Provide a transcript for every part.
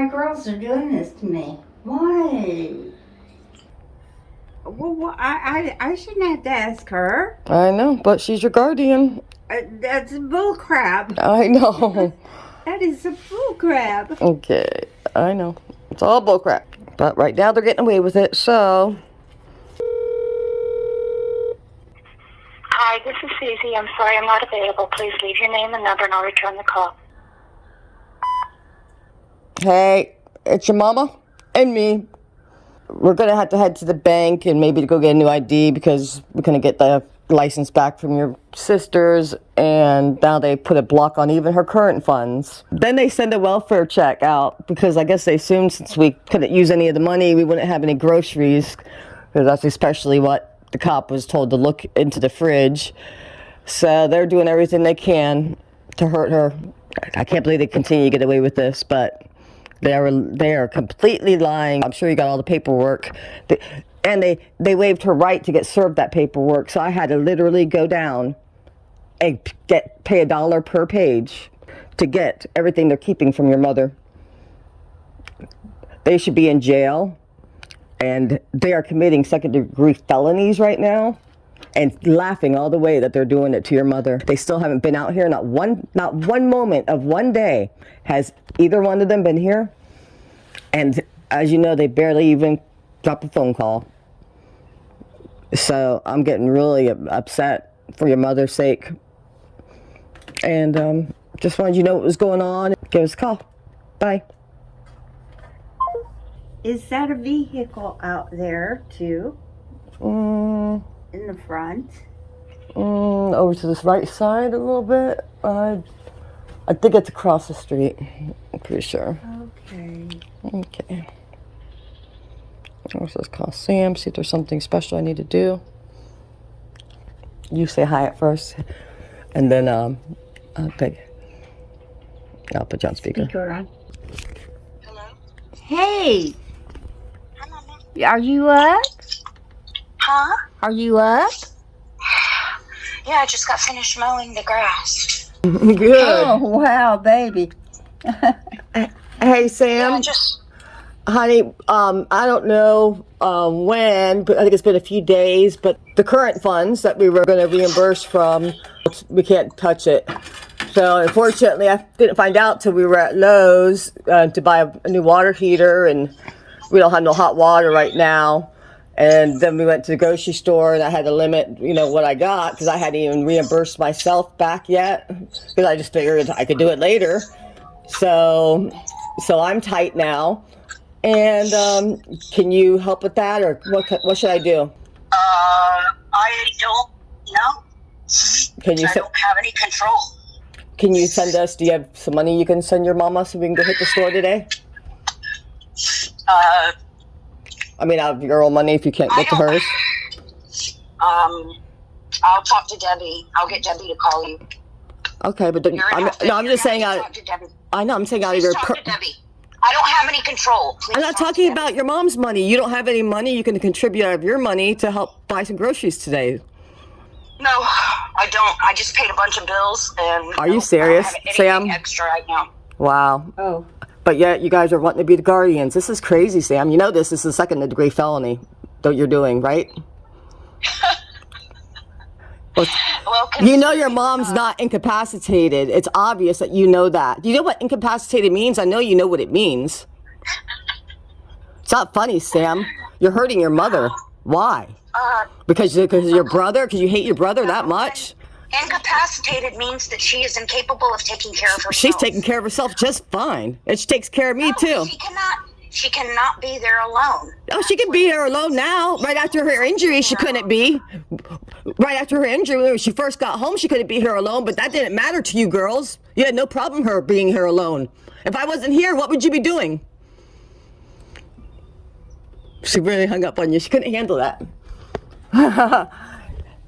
girls are doing this to me? Why? Well, I shouldn't have to ask her. I know, but she's your guardian. That's bull crap. I know. That is a bull crap. Okay, I know. It's all bull crap. But right now they're getting away with it, so... Hi, this is Susie. I'm sorry I'm not available. Please leave your name and number and I'll return the call. Hey, it's your mama and me. We're going to have to head to the bank and maybe to go get a new ID because we're going to get the license back from your sisters, and now they put a block on even her current funds. Then they send a welfare check out because I guess they assumed since we couldn't use any of the money, we wouldn't have any groceries, because that's especially what the cop was told to look into the fridge. So they're doing everything they can to hurt her. I can't believe they continue to get away with this, but they are completely lying. I'm sure you got all the paperwork. And they waived her right to get served that paperwork. So I had to literally go down and pay $1 per page to get everything they're keeping from your mother. They should be in jail. And they are committing second-degree felonies right now and laughing all the way that they're doing it to your mother. They still haven't been out here. Not one moment of one day has either one of them been here. And as you know, they barely even drop a phone call. So I'm getting really upset for your mother's sake. And just wanted you to know what was going on. Give us a call. Bye. Is that a vehicle out there, too? In the front? Over to this right side a little bit. I think it's across the street. I'm pretty sure. Okay. Let's just call Sam, see if there's something special I need to do. You say hi at first, and then I'll put you on speaker. Speaker on. Hello? Hey! Hi, Mama. Are you up? Huh? Are you up? Yeah, I just got finished mowing the grass. Good. Oh, wow, baby. Hey, Sam. Yeah, just... Honey, I don't know when, but I think it's been a few days, but the current funds that we were going to reimburse from, we can't touch it. So unfortunately, I didn't find out till we were at Lowe's to buy a new water heater, and we don't have no hot water right now. And then we went to the grocery store, and I had to limit, what I got, because I hadn't even reimbursed myself back yet, because I just figured I could do it later. So I'm tight now. And can you help with that, or what should I do? I don't know. I don't have any control. Can you send us, do you have some money you can send your mama so we can go hit the store today? I mean, out of your own money if you can't get to hers. I'll talk to Debbie. I'll get Debbie to call you. Okay, but I'm just saying I know, I'm saying out of your... Talk to Debbie. I don't have any control. Please I'm not talking about your mom's money. You don't have any money you can contribute out of your money to help buy some groceries today. No, I don't. I just paid a bunch of bills and... Are you serious, I don't have Sam? anything extra right now. Wow. Oh. But yet you guys are wanting to be the guardians. This is crazy, Sam. You know this is a second-degree felony that you're doing, right? Well, you know your mom's not incapacitated. It's obvious that you know that. Do you know what incapacitated means? I know you know what it means. It's not funny, Sam. You're hurting your mother. Why? Because your brother? Because you hate your brother that much? Incapacitated means that she is incapable of taking care of herself. She's taking care of herself just fine. And she takes care of me, too. She cannot be there alone. Oh, she can be here alone now. Right after her injury, she couldn't be. Right after her injury, when she first got home, she couldn't be here alone. But that didn't matter to you girls. You had no problem her being here alone. If I wasn't here, what would you be doing? She really hung up on you. She couldn't handle that.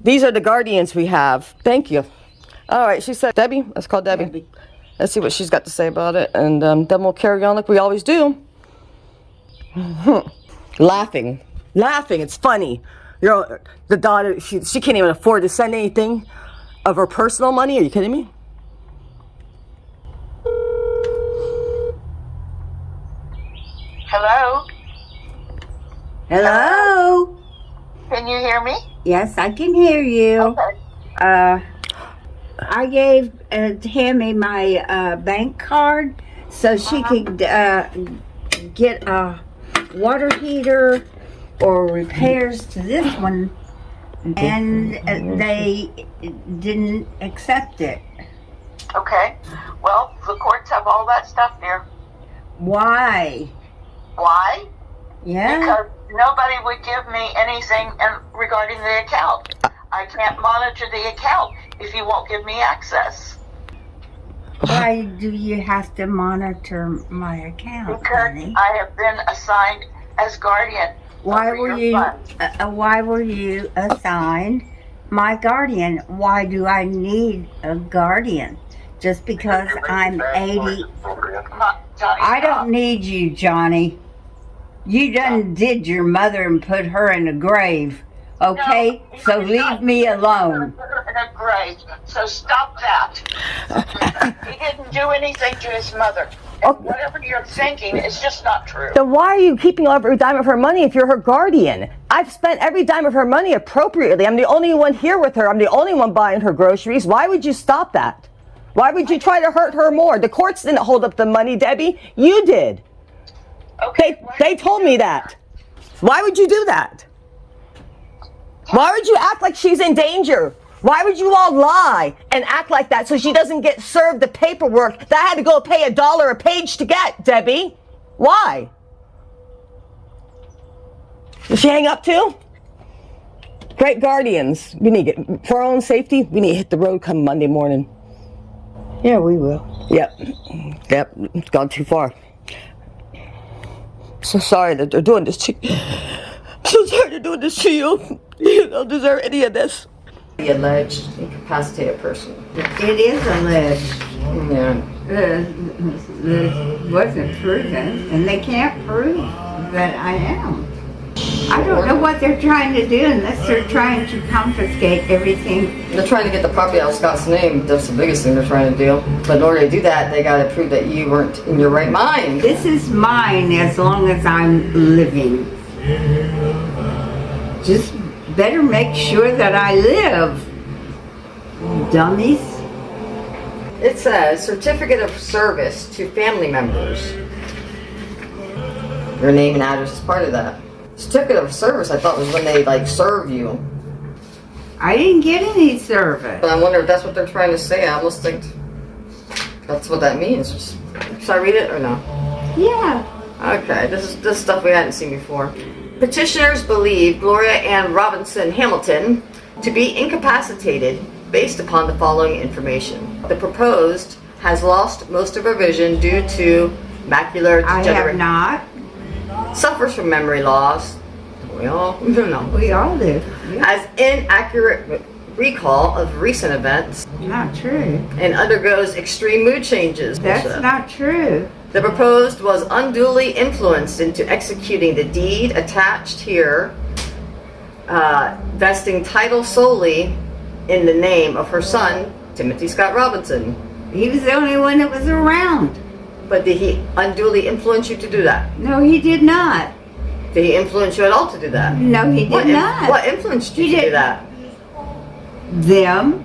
These are the guardians we have. Thank you. All right, she said, Debbie. Let's call Debbie. Let's see what she's got to say about it. And then we'll carry on like we always do. Laughing. It's funny. The daughter, she can't even afford to send anything of her personal money. Are you kidding me? Hello? Hello? Can you hear me? Yes, I can hear you. Okay. I gave Tammy my bank card so she could get a water heater or repairs to this one, and they didn't accept it. Okay. Well, the courts have all that stuff there. Why? Why? Yeah. Because nobody would give me anything regarding the account. I can't monitor the account if you won't give me access. Why do you have to monitor my account, Because honey? I have been assigned as guardian. Why over were your you? funds. Why were you assigned my guardian? Why do I need a guardian? Just because I'm 80? Johnny, I don't need you, Johnny. You done did your mother and put her in a grave. Okay, No, so he did leave not. me alone. In a grave. So stop that. He didn't do anything to his mother. And whatever you're thinking is just not true. Then why are you keeping every dime of her money if you're her guardian? I've spent every dime of her money appropriately. I'm the only one here with her. I'm the only one buying her groceries. Why would you stop that? Why would you try to hurt her more? The courts didn't hold up the money, Debbie. You did. Okay. They told me that. Why would you do that? Why would you act like she's in danger? Why would you all lie and act like that so she doesn't get served the paperwork that I had to go pay $1 a page to get, Debbie? Why? Did she hang up too? Great guardians. We need to get, for our own safety, we need to hit the road come Monday morning. Yeah, we will. Yep. It's gone too far. So sorry that they're doing this to you. I'm so sorry they're doing this to you. You don't deserve any of this. The alleged incapacitated person. It is alleged. Yeah. It wasn't proven, and they can't prove that I am. I don't know what they're trying to do unless they're trying to confiscate everything. They're trying to get the property out of Scott's name. That's the biggest thing they're trying to do. But in order to do that, they got to prove that you weren't in your right mind. This is mine as long as I'm living. Just better make sure that I live, dummies. It says certificate of service to family members. Your name and address is part of that. Certificate of service, I thought, was when they like serve you. I didn't get any service. But I wonder if that's what they're trying to say. I almost think that's what that means. Should I read it or no? Yeah. Okay, this is stuff we hadn't seen before. Petitioners believe Gloria Ann Robinson-Hamilton to be incapacitated based upon the following information. The proposed has lost most of her vision due to macular I degeneration. have not. Suffers from memory loss. We all know. We all do. Yeah. Has inaccurate recall of recent events Not true. and undergoes extreme mood changes. That's not true. The proposed was unduly influenced into executing the deed attached here, vesting title solely in the name of her son, Timothy Scott Robinson. He was the only one that was around. But did he unduly influence you to do that? No, he did not. Did he influence you at all to do that? No, he did not. What influenced you He to do did- that? Them.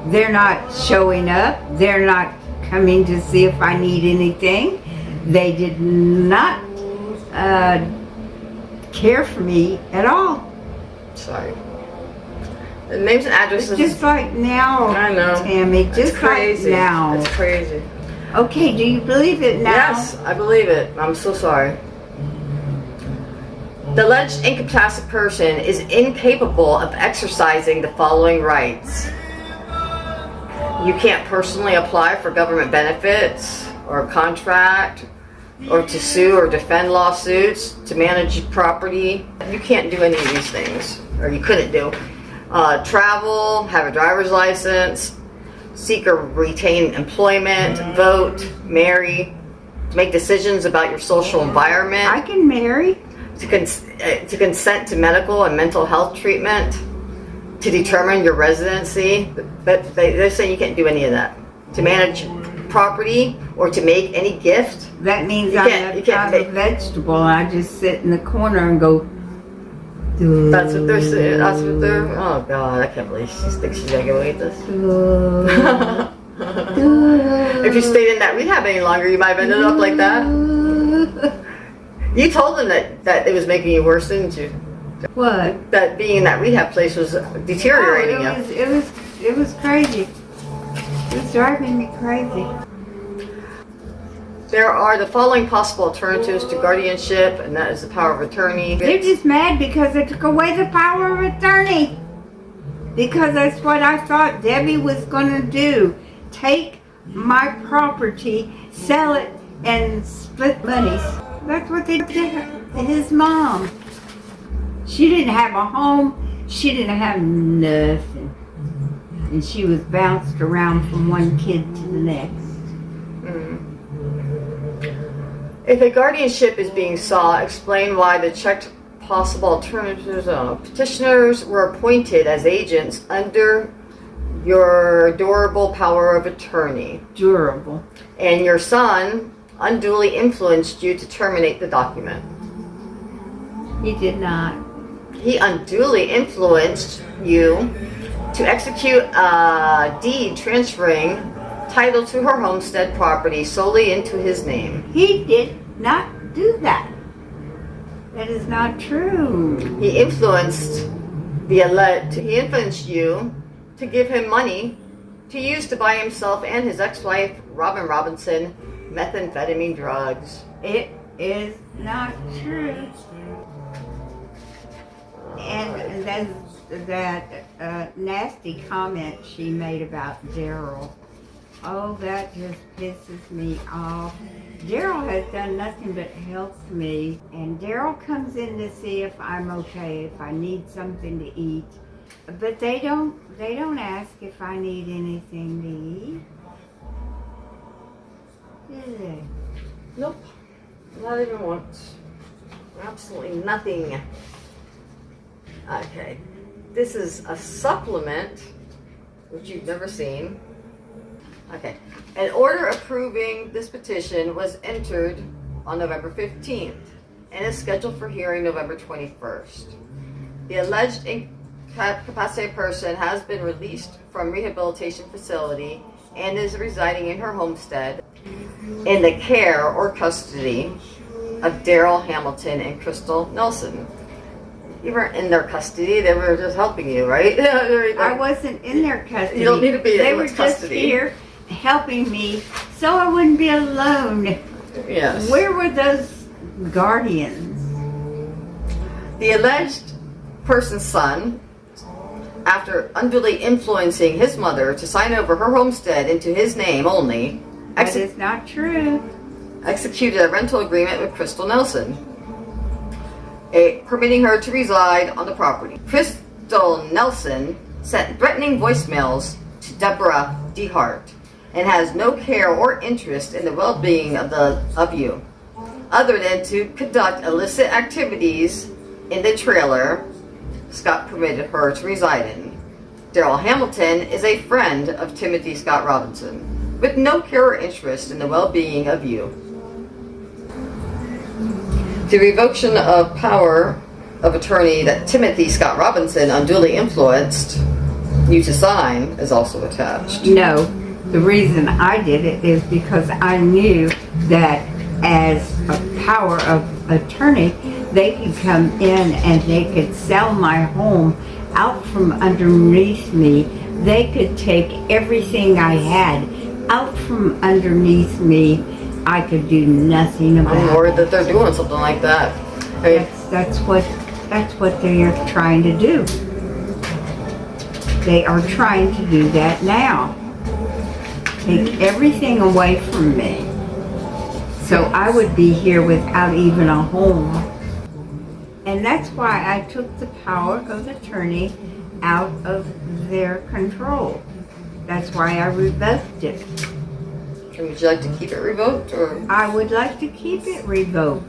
They're not showing up. They're not coming to see if I need anything. They did not care for me at all. Sorry. The names and addresses. Just like now, I know. Tammy. It's Just crazy. like now. It's crazy. Okay, do you believe it now? Yes, I believe it. I'm so sorry. The alleged incapacitated person is incapable of exercising the following rights. You can't personally apply for government benefits or contract or to sue or defend lawsuits, to manage property. You can't do any of these things, or you couldn't do. Travel, have a driver's license, seek or retain employment, vote, marry, to make decisions about your social environment. I can marry. To consent to medical and mental health treatment, to determine your residency, but they're saying you can't do any of that. To manage property, or to make any gift. That means You I'm can't a make- vegetable. I just sit in the corner and go. "Duh, That's what they're saying. That's what they're. Oh God, I can't believe she thinks she's gonna get away with this. duh, duh." If you stayed in that rehab any longer, you might have ended up like that. You told them that it was making you worse, didn't you? What? That being in that rehab place was deteriorating you. It was crazy. It was driving me crazy. There are the following possible alternatives to guardianship, and that is the power of attorney. They're just mad because they took away the power of attorney. Because that's what I thought Debbie was going to do. Take my property, sell it, and split monies. That's what they did to his mom. She didn't have a home. She didn't have nothing. And she was bounced around from one kid to the next. If a guardianship is being sought, explain why the checked possible alternatives. Petitioners were appointed as agents under your durable power of attorney, Durable. and your son unduly influenced you to terminate the document. He did not. He unduly influenced you to execute a deed transferring title to her homestead property solely into his name. He did not do that. That is not true. He influenced you to give him money to use to buy himself and his ex-wife, Robin Robinson, methamphetamine drugs. It is not true. And then that nasty comment she made about Daryl. Oh, that just pisses me off. Daryl has done nothing but help me. And Daryl comes in to see if I'm okay, if I need something to eat. But they don't ask if I need anything to eat. Do they? Nope. Not even once. Absolutely nothing. Okay. This is a supplement, which you've never seen. Okay. An order approving this petition was entered on November 15th and is scheduled for hearing November 21st. The alleged incapacitated person has been released from rehabilitation facility and is residing in her homestead in the care or custody of Daryl Hamilton and Crystal Nelson. You weren't in their custody, they were just helping you, right? I wasn't in their custody. You don't need to be in They were anyone's just custody. here helping me so I wouldn't be alone. Yes. Where were those guardians? The alleged person's son, after unduly influencing his mother to sign over her homestead into his name only, That is not true. executed a rental agreement with Crystal Nelson, permitting her to reside on the property. Crystal Nelson sent threatening voicemails to Deborah DeHart and has no care or interest in the well-being of you, other than to conduct illicit activities in the trailer Scott permitted her to reside in. Daryl Hamilton is a friend of Timothy Scott Robinson, with no care or interest in the well-being of you. The revocation of power of attorney that Timothy Scott Robinson unduly influenced you to sign is also attached. No, the reason I did it is because I knew that as a power of attorney, they could come in and they could sell my home out from underneath me. They could take everything I had out from underneath me. I could do nothing about I'm it. worried that they're doing something like that. I mean, That's what they are trying to do. They are trying to do that now. Take everything away from me. So I would be here without even a home. And that's why I took the power of attorney out of their control. That's why I revoked it. would you like to keep it revoked, or? I would like to keep it revoked.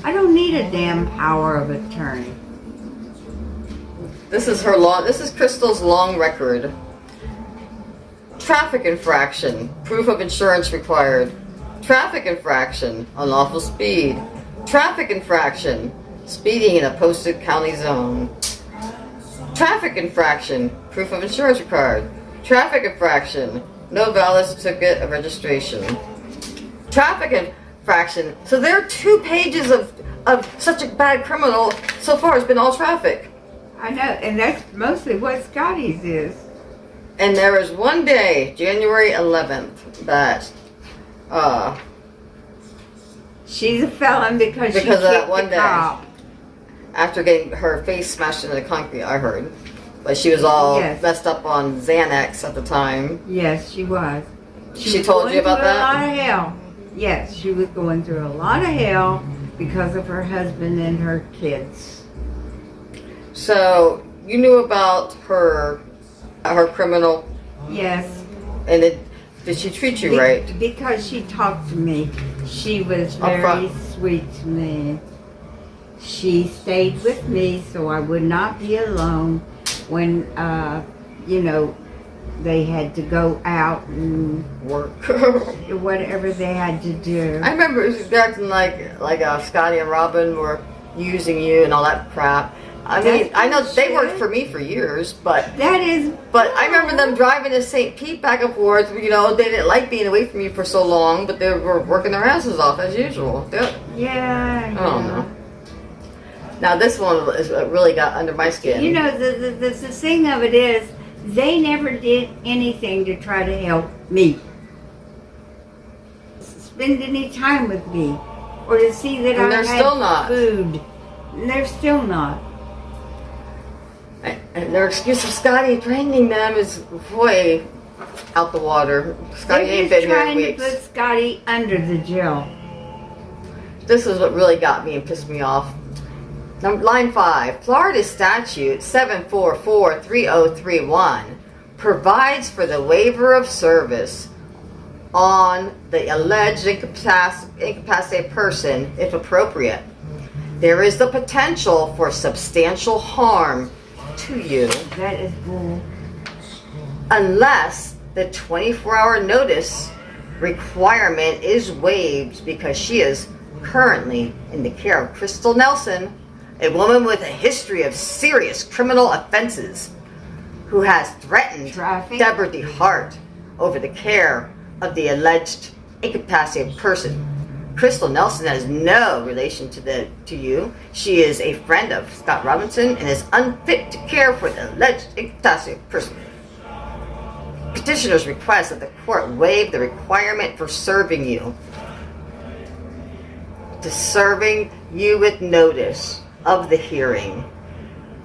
I don't need a damn power of attorney. This is Crystal's long record. Traffic infraction, proof of insurance required, Traffic infraction, unlawful speed. Traffic infraction, speeding in a posted county zone. Traffic infraction, proof of insurance required. Traffic infraction, no valid certificate of registration. Traffic infraction. So there are 2 pages of such a bad criminal so far has been all traffic. I know, and that's mostly what Scotty's is. And there was one day, January 11th, that she's a felon because she of that kicked one the day. cop. After getting her face smashed into the concrete, I heard. But she was all Yes. messed up on Xanax at the time. Yes, she was. She was told going you about through that? A lot of hell. Yes, she was going through a lot of hell because of her husband and her kids. So you knew about her criminal, Yes. and did she treat you right? Because she talked to me. She was Up very front. sweet to me. She stayed with me so I would not be alone when, they had to go out and Work. whatever they had to do. I remember acting like Scotty and Robin were using you and all that crap. I mean, I know they worked for me for years, but That is. I remember them driving to St. Pete back and forth. You know, they didn't like being away from you for so long, but they were working their asses off as usual. Yeah. I don't know. Now this one really got under my skin. You know, the thing of it is, they never did anything to try to help me. Spend any time with me. Or to see that And I they're had still not. food. And they're still not. And their excuse of Scotty training them is way out the water. Scotty They're ain't just been here in trying to weeks. put Scotty under the jail. This is what really got me and pissed me off. Line 5, Florida statute 7443031 provides for the waiver of service on the alleged incapacitated person if appropriate. There is the potential for substantial harm to you That is bull. unless the 24-hour notice requirement is waived because she is currently in the care of Crystal Nelson, a woman with a history of serious criminal offenses who has threatened Traffic. Deborah DeHart over the care of the alleged incapacitated person. Crystal Nelson has no relation to you. She is a friend of Scott Robinson and is unfit to care for the alleged incapacitated person. Petitioners request that the court waive the requirement for serving you with notice of the hearing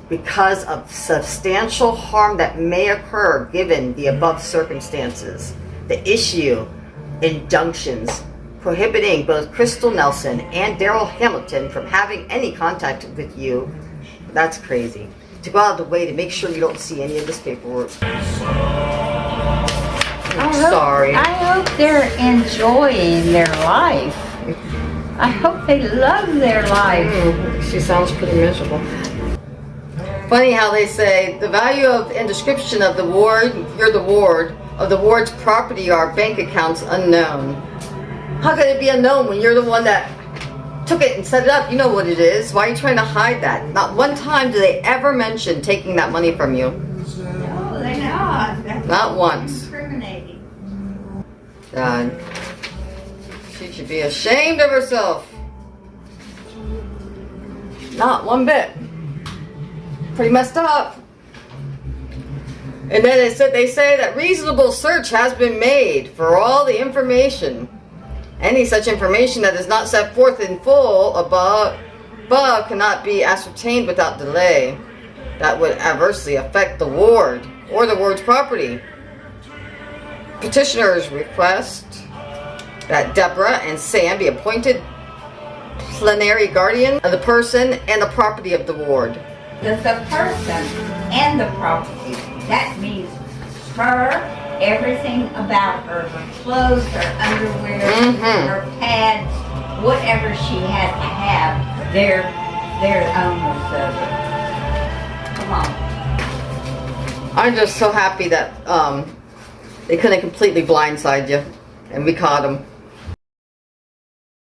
because of substantial harm that may occur given the above circumstances. The issue injunctions prohibiting both Crystal Nelson and Daryl Hamilton from having any contact with you. That's crazy. To go out of the way to make sure you don't see any of this paperwork. Sorry. I hope they're enjoying their life. I hope they love their life. She sounds pretty miserable. Funny how they say the value of and description of the ward, you're the ward, of the ward's property or bank accounts unknown. How could it be unknown when you're the one that took it and set it up? You know what it is. Why are you trying to hide that? Not one time do they ever mention taking that money from you. No, they're not. That's Not once. incriminating. God. She should be ashamed of herself. Not one bit. Pretty messed up. And then they say that reasonable search has been made for all the information. Any such information that is not set forth in full above cannot be ascertained without delay. That would adversely affect the ward or the ward's property. Petitioners request that Deborah and Sam be appointed plenary guardian of the person and the property of the ward. The person and the property. That means her, everything about her clothes, her underwear, her pads, whatever she has to have, they're owners of it. Come on. I'm just so happy that they couldn't completely blindside you, and we caught them.